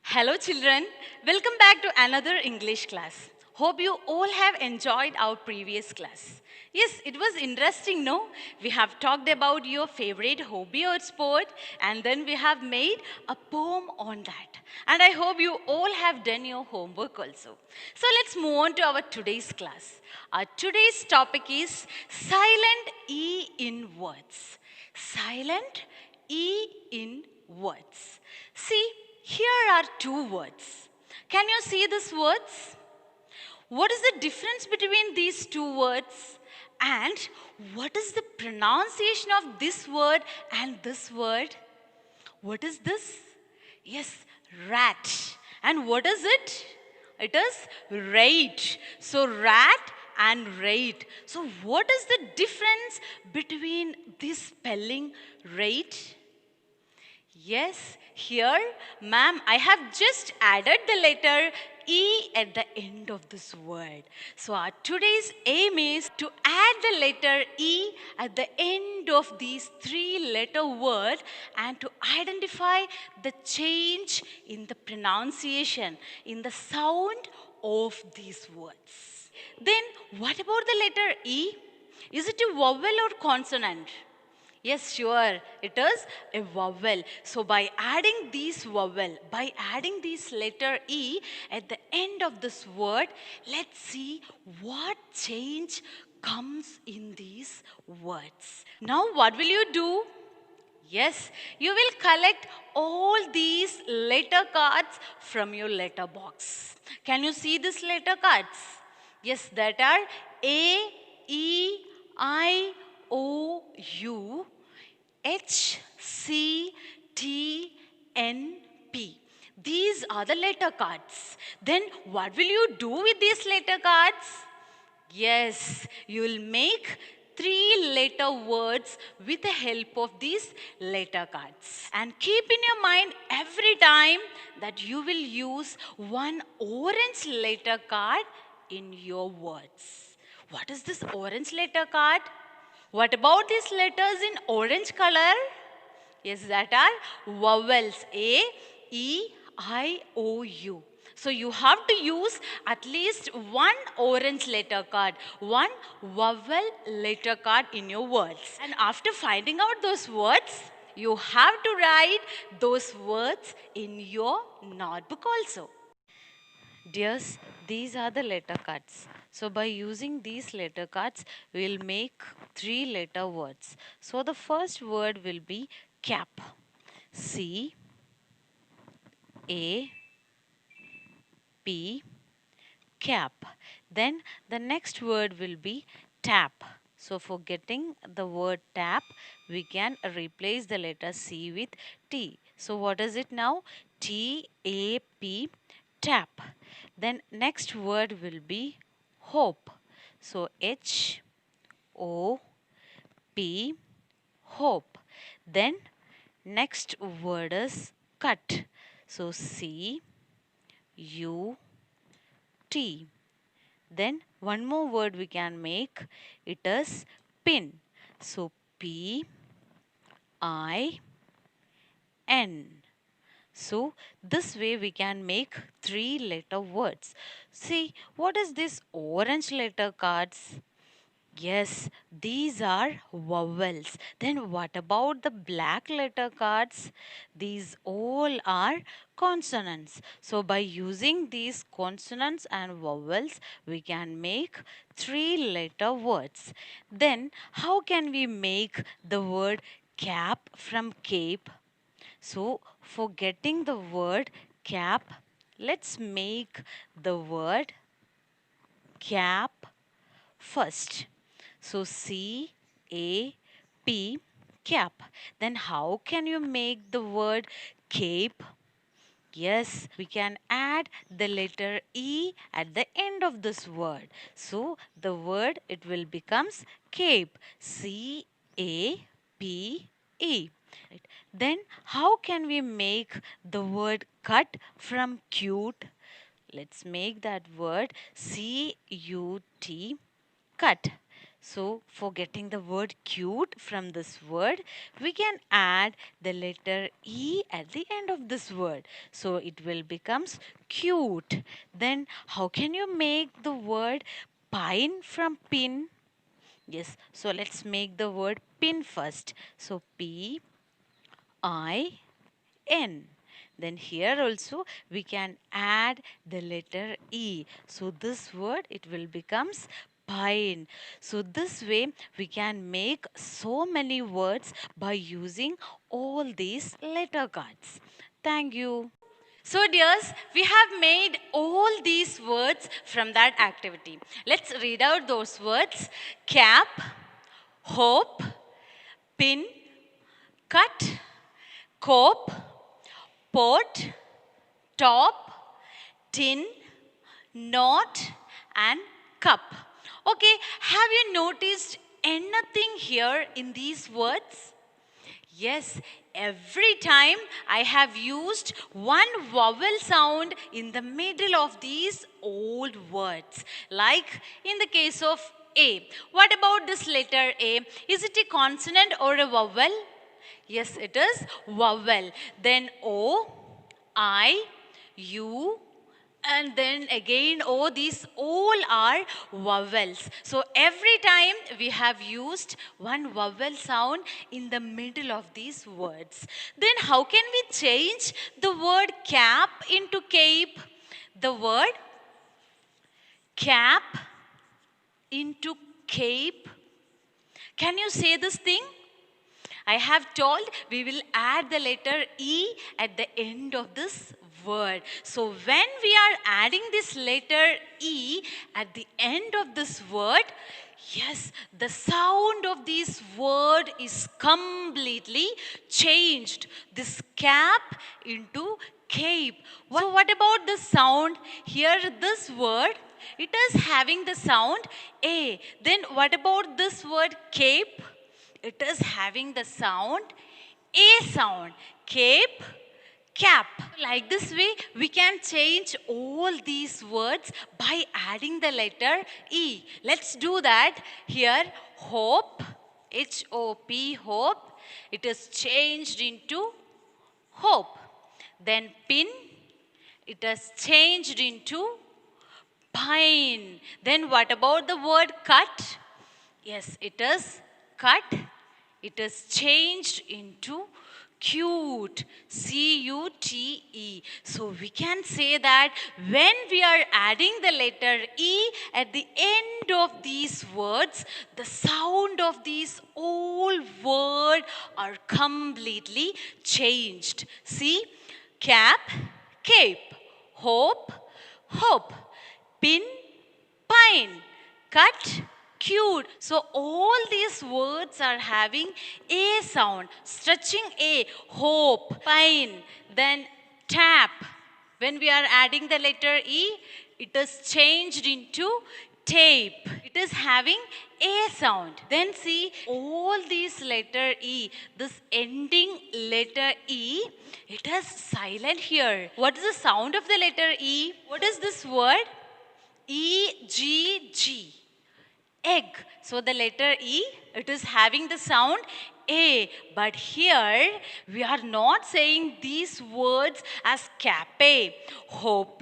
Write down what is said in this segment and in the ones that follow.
Hello, children. Welcome back to another English class. Hope you all have enjoyed our previous class. Yes, it was interesting, no? We have talked about your favorite hobby or sport, and then we have made a poem on that. And I hope you all have done your homework also. So let's move on to our today's class. Our today's topic is silent E in words. Silent E in words. See, here are two words. Can you see these words? What is the difference between these two words? And what is the pronunciation of this word and this word? What is this? Yes, rat. And what is it? It is rate. So, rat and rate. So, what is the difference between this spelling rate? Yes, here, ma'am, I have just added the letter E at the end of this word. So, our today's aim is to add the letter E at the end of these three-letter word and to identify the change in the pronunciation, in the sound of these words. Then, what about the letter E? Is it a vowel or consonant? Yes, sure. It is a vowel. So by adding this letter E at the end of this word, let's see what change comes in these words. Now what will you do? Yes, you will collect all these letter cards from your letter box. Can you see these letter cards? Yes, that are A, E, I, O, U, H, C, T, N, P. These are the letter cards. Then what will you do with these letter cards? Yes, you will make three-letter words with the help of these letter cards. And keep in your mind every time that you will use one orange letter card in your words. What is this orange letter card? What about these letters in orange color? Yes, that are vowels. A, E, I, O, U. So you have to use at least one orange letter card, one vowel letter card in your words. And after finding out those words, you have to write those words in your notebook also. Dears, these are the letter cards. So by using these letter cards, we'll make three letter words. So the first word will be cap. C A P cap. Then the next word will be tap. So for getting the word tap, we can replace the letter C with T. So what is it now? T A P tap. Then next word will be hope. So H O P hope. Then next word is cut. So C U T. Then one more word we can make. It is pin. So P I N. So this way we can make three letter words. See, what is this orange letter cards? Yes, these are vowels. Then what about the black letter cards? These all are consonants. So by using these consonants and vowels, we can make three letter words. Then how can we make the word cap from cape? So for getting the word cap, let's make the word cap first. So C A P cap. Then how can you make the word cape? Yes, we can add the letter E at the end of this word. So the word it will becomes cape. C A P E. Right. Then how can we make the word cut from cute? Let's make that word C U T cut. So for getting the word cute from this word, we can add the letter E at the end of this word. So it will becomes cute. Then how can you make the word pine from pin? Yes, so let's make the word pin first. So Pin. Then here also we can add the letter E. So this word it will becomes pine. So this way we can make so many words by using all these letter cards. Thank you. So, dears, we have made all these words from that activity. Let's read out those words: cap, hope, pin, cut, cope, pot, top, tin, knot, and cup. Okay, have you noticed anything here in these words? Yes, every time I have used one vowel sound in the middle of these old words. Like in the case of A. What about this letter A? Is it a consonant or a vowel? Yes, it is vowel. Then O, I, U, and then again oh, these all are vowels. So every time we have used one vowel sound in the middle of these words. Then how can we change the word cap into cape? The word cap into cape. Can you say this thing? I have told we will add the letter E at the end of this word. So when we are adding this letter E at the end of this word, yes, the sound of this word is completely changed. This cap into cape. So what about the sound? Here this word, it is having the sound A. Then what about this word cape? It is having the sound A sound. Cape, cap. Like this way, we can change all these words by adding the letter E. Let's do that. Here, hope, H-O-P, hope. It is changed into hope. Then pin, it has changed into pine. Then what about the word cut? Yes, it is cut. It is changed into cute. C-U-T-E. So we can say that when we are adding the letter E at the end of these words, the sound of these all words are completely changed. See, cap, cape, hope, hope, pin, pine, cut, cute. So all these words are having A sound, stretching A, hope, pine, then tap. When we are adding the letter E, it is changed into tape. It is having A sound. Then see all these letter E, this ending letter E, it is silent here. What is the sound of the letter E? What is this word? E-G-G. Egg. So the letter E, it is having the sound A. But here, we are not saying these words as cape, hope,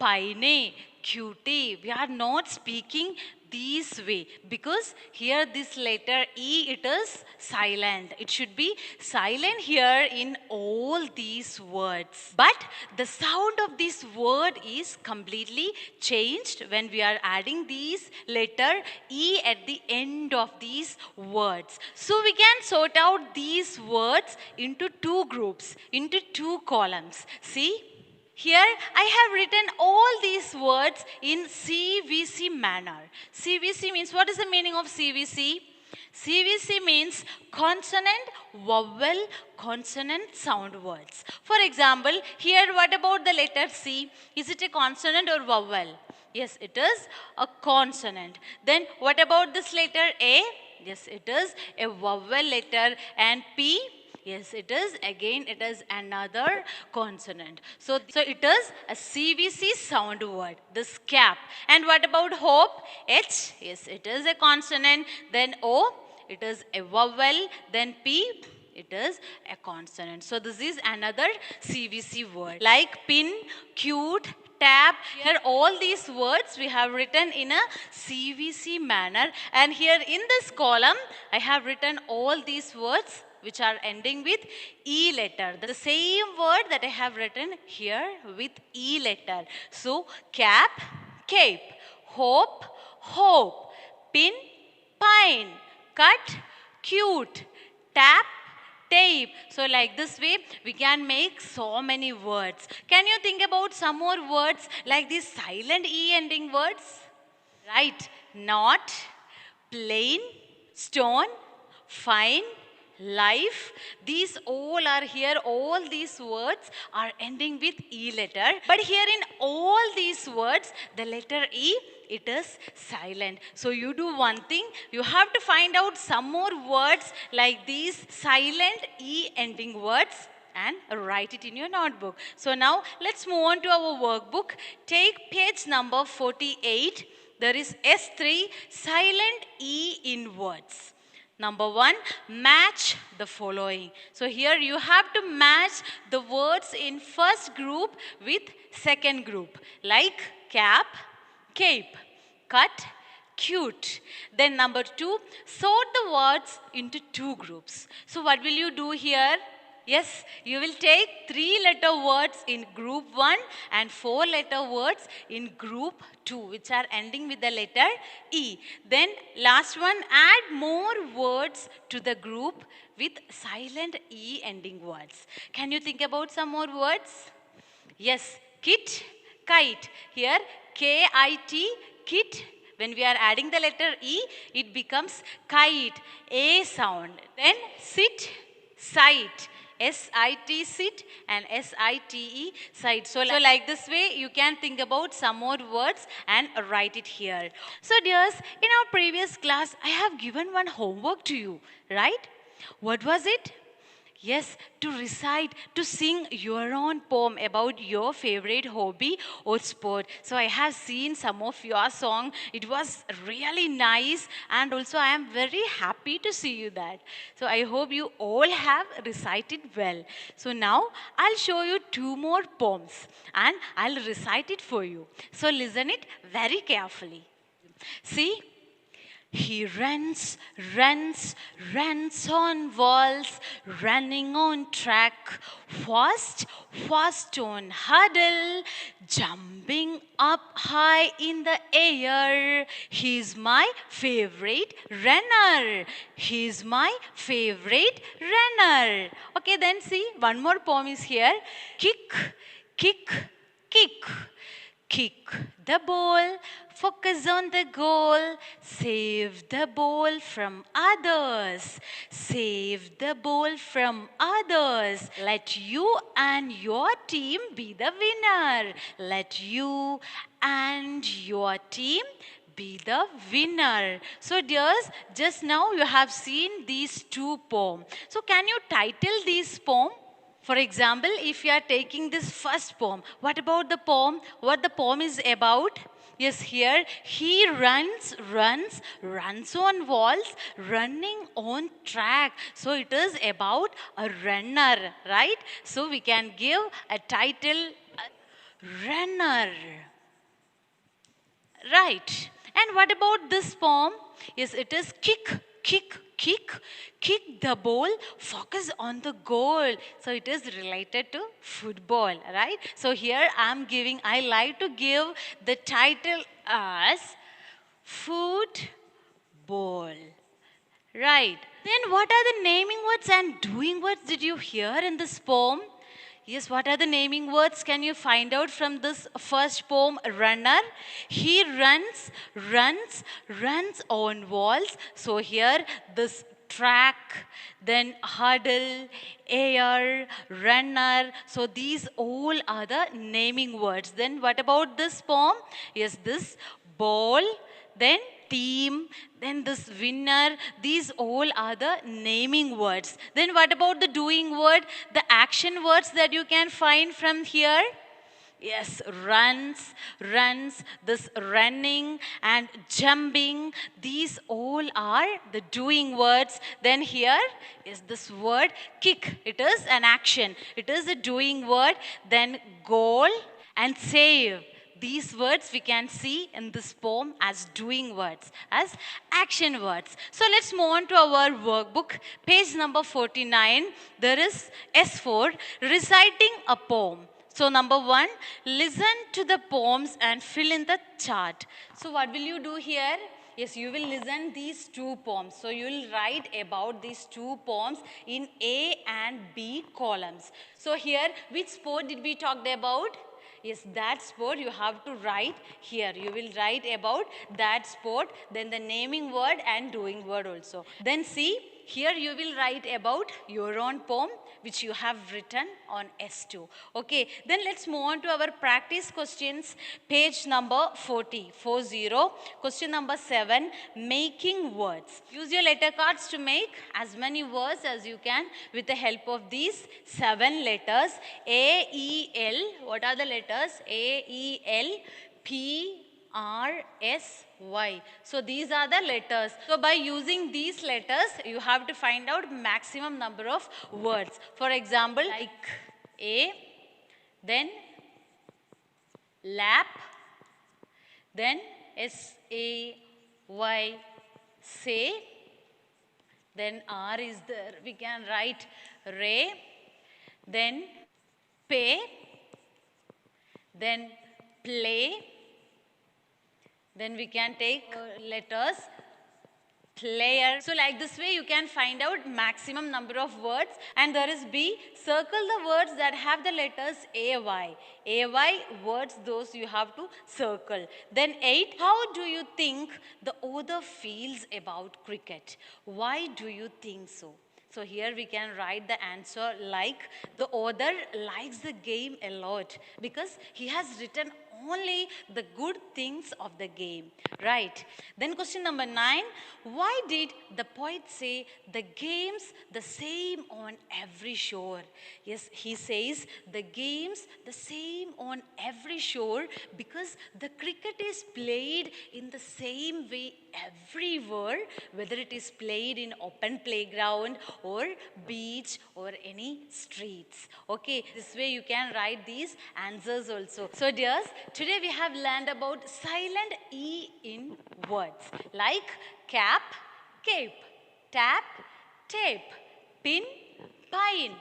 pine, cutie. We are not speaking this way because here this letter E, it is silent. It should be silent here in all these words. But the sound of this word is completely changed when we are adding these letter E at the end of these words. So we can sort out these words into two groups, into two columns. See? Here I have written all these words in CVC manner. CVC means, what is the meaning of CVC? CVC means consonant, vowel, consonant sound words. For example, here what about the letter C? Is it a consonant or vowel? Yes, it is a consonant. Then what about this letter A? Yes, it is a vowel letter. And P? Yes, it is. Again, it is another consonant. So it is a CVC sound word, this cap. And what about hope? H, yes, it is a consonant. Then O, it is a vowel. Then P, it is a consonant. So this is another CVC word. Like pin, cute, tap. Here all these words we have written in a CVC manner. And here in this column, I have written all these words which are ending with E letter. The same word that I have written here with E letter. So cap, cape, hope, hope, pin, pine, cut, cute, tap, tape. So like this way we can make so many words. Can you think about some more words like these silent E ending words? Right. Not, plain, stone, fine, life. These all are here. All these words are ending with E letter. But here in all these words, the letter E, it is silent. So you do one thing. You have to find out some more words like these silent E ending words and write it in your notebook. So now let's move on to our workbook. Take page number 48. There is S3, silent E in words. Number 1, match the following. So here you have to match the words in first group with second group. Like cap, cape, cut, cute. Then number 2, sort the words into 2 groups. So what will you do here? Yes, you will take 3-letter words in group 1 and 4-letter words in group 2, which are ending with the letter E. Then last one, add more words to the group with silent E ending words. Can you think about some more words? Yes, kit, kite. Here, K-I-T, kit. When we are adding the letter E, it becomes kite, A sound. Then sit, sight. S-I-T, sit, and S-I-T-E, sight. So like this way, you can think about some more words and write it here. So dears, in our previous class, I have given one homework to you, right? What was it? Yes, to recite, to sing your own poem about your favorite hobby or sport. So I have seen some of your song. It was really nice, and also I am very happy to see you that. So I hope you all have recited well. So now I'll show you 2 more poems and I'll recite it for you. So listen it very carefully. See? He runs, runs, runs on walls, running on track, fast, fast on hurdle, jumping up high in the air. He's my favorite runner. He's my favorite runner. Okay, then see, one more poem is here. Kick, kick, kick. Kick the ball, focus on the goal, save the ball from others, save the ball from others. Let you and your team be the winner. Let you and your team be the winner. So dears, just now you have seen these 2 poems. So can you title these poems? For example, if you are taking this first poem, what about the poem? What the poem is about? Yes, here he runs, runs, runs on walls, running on track. So it is about a runner, right? So we can give a title, runner. Right. And what about this poem? Yes, it is kick, kick, kick, kick the ball, focus on the goal. So it is related to football, right? So here I like to give the title as football. Right. Then what are the naming words and doing words did you hear in this poem? Yes, what are the naming words? Can you find out from this first poem, runner? He runs, runs, runs on walls. So here this track, then hurdle, air, runner. So these all are the naming words. Then what about this poem? Yes, this ball, then team, then this winner. These all are the naming words. Then what about the doing word? The action words that you can find from here. Yes, runs, this running and jumping, these all are the doing words. Then here is this word kick. It is an action. It is a doing word. Then goal and save. These words we can see in this poem as doing words, as action words. So let's move on to our workbook. Page number 49. There is S4, reciting a poem. So number 1, listen to the poems and fill in the chart. So what will you do here? Yes, you will listen these two poems. So you will write about these two poems in A and B columns. So here, which sport did we talk about? Yes, that sport you have to write here. You will write about that sport, then the naming word and doing word also. Then see, here you will write about your own poem which you have written on S2. Okay, then let's move on to our practice questions. Page number 40. Question number 7, making words. Use your letter cards to make as many words as you can with the help of these 7 letters. A, E, L. What are the letters? A, E, L, P, R, S, Y. So these are the letters. So by using these letters, you have to find out maximum number of words. For example, like A, then lap, then S-A-Y, say, then R is there. We can write ray, then pay, then play, then we can take letters player. So like this way you can find out maximum number of words. And there is B, circle the words that have the letters AY. AY words, those you have to circle. Then 8, how do you think the author feels about cricket? Why do you think so? So here we can write the answer like the author likes the game a lot because he has written only the good things of the game, right? Then question number 9, why did the poet say the game's the same on every shore? Yes, he says the game's the same on every shore because the cricket is played in the same way everywhere, whether it is played in open playground or beach or any streets. Okay, this way you can write these answers also. So dears, today we have learned about silent E in words like cap, cape, tap, tape, pin, pine,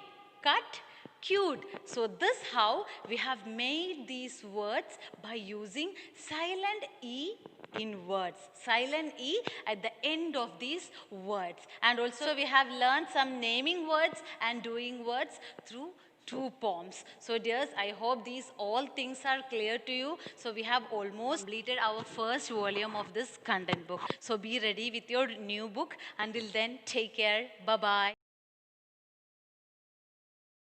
cut, cute. So this how we have made these words by using silent E in words. Silent E at the end of these words. And also we have learned some naming words and doing words through 2 poems. So dears, I hope these all things are clear to you. So we have almost completed our first volume of this content book. So be ready with your new book. Until then, take care. Bye-bye.